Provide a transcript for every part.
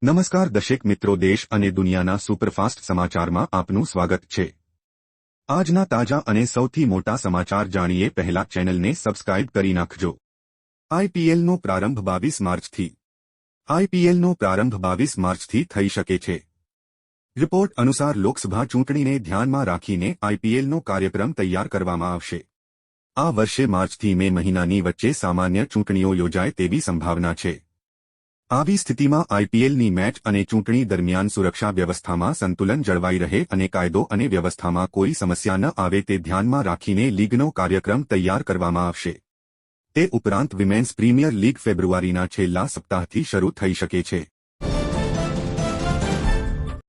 નમસ્કાર દર્શક મિત્રો, દેશ અને દુનિયાના સુપરફાસ્ટ સમાચારમાં આપનું સ્વાગત છે। આજના તાજા અને સૌથી મોટા સમાચાર જાણીએ પહેલા ચેનલને સબસ્ક્રાઇબ કરી નાખજો। આઈપીએલનો પ્રારંભ 22 માર્ચથી આઈપીએલનો પ્રારંભ 22 માર્ચથી થઈ શકે છે। રિપોર્ટ અનુસાર લોકસભા ચૂંટણીને ધ્યાનમાં રાખીને આઈપીએલનો કાર્યક્રમ તૈયાર કરવામાં આવશે। આ વર્ષે માર્ચથી મે મહિનાની વચ્ચે સામાન્ય ચૂંટણીઓ યોજાય તેવી સંભાવના છે। આવી સ્થિતિમાં આઈપીએલની મેચ અને ચૂંટણી દરમિયાન સુરક્ષા વ્યવસ્થામાં સંતુલન જળવાઈ રહે અને કાયદો અને વ્યવસ્થામાં કોઈ સમસ્યા ન આવે તે ધ્યાનમાં રાખીને લીગનો કાર્યક્રમ તૈયાર કરવામાં આવશે। તે ઉપરાંત વિમેન્સ પ્રીમિયર લીગ ફેબ્રુઆરીના છેલ્લા સપ્તાહથી શરૂ થઈ શકે છે।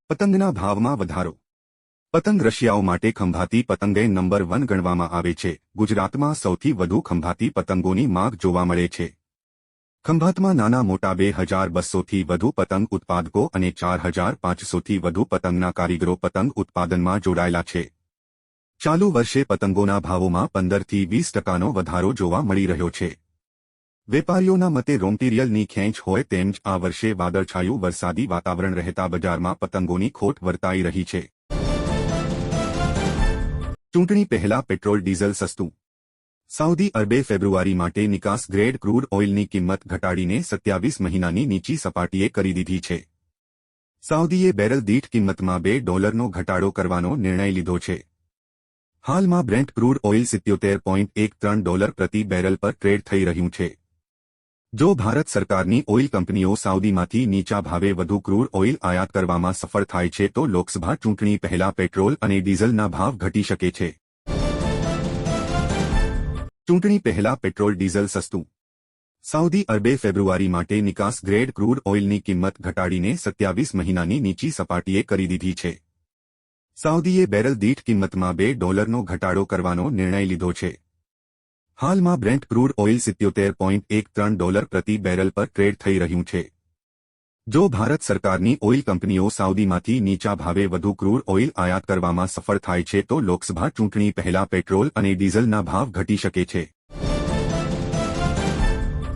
પતંગના ભાવમાં વધારો। પતંગ રશિયાઓ માટે ખંભાતી પતંગે નંબર 1 ગણવામાં આવે છે। ગુજરાતમાં સૌથી વધુ ખંભાતી પતંગોની માંગ જોવા મળે છે। ખંભાતમાં નાના મોટા 2200થી વધુ પતંગ ઉત્પાદકો અને 4500થી વધુ પતંગના કારીગરો પતંગ ઉત્પાદનમાં જોડાયેલા છે। ચાલુ વર્ષે પતંગોના ભાવોમાં 15થી 20% વધારો જોવા મળી રહ્યો છે। વેપારીઓના મતે રોમટીરિયલની ખેંચ હોય તેમ જ આ વર્ષે વાદળછાયું વરસાદી વાતાવરણ રહેતા બજારમાં પતંગોની ખોટ વર્તાઈ રહી છે। ચૂંટણી પહેલા પેટ્રોલ ડીઝલ સસ્તું। સાઉદી અરબે ફેબ્રુઆરી માટે નિકાસ ગ્રેડ ક્રૂડ ઓઇલની કિંમત ઘટાડીને 27 મહિનાની નીચી સપાટીએ કરી દીધી છે। સાઉદીએ બેરલ દીઠ કિંમતમાં $2નો ઘટાડો કરવાનો નિર્ણય લીધો છે। હાલમાં બ્રેન્ટ ક્રૂડ ઓઇલ $77.13 પ્રતિ બેરલ પર ટ્રેડ થઈ રહ્યું છે। જો ભારત સરકારની ઓઇલ કંપનીઓ સાઉદીમાંથી નીચા ભાવે વધુ ક્રૂડ ઓઇલ આયાત કરવામાં સફળ થાય છે તો લોકસભા ચૂંટણી પહેલા પેટ્રોલ અને ડીઝલના ભાવ ઘટી શકે છે। ચૂંટણી પહેલા પેટ્રોલ ડીઝલ સસ્તું। સાઉદી અરબે ફેબ્રુઆરી માટે નિકાસ ગ્રેડ ક્રૂડ ઓઇલની કિંમત ઘટાડીને 27 મહિનાની નીચી સપાટીએ કરી દીધી છે। સાઉદીએ બેરલ દીઠ કિંમતમાં $2નો ઘટાડો કરવાનો નિર્ણય લીધો છે। હાલમાં બ્રેન્ટ ક્રૂડ ઓઇલ $77.13 પ્રતિ બેરલ પર ટ્રેડ થઈ રહ્યું છે। જો ભારત સરકારની ઓઇલ કંપનીઓ સાઉદીમાંથી નીચા ભાવે વધુ ક્રૂડ ઓઇલ આયાત કરવામાં સફળ થાય છે તો લોકસભા ચૂંટણી પહેલા પેટ્રોલ અને ડીઝલના ભાવ ઘટી શકે છે।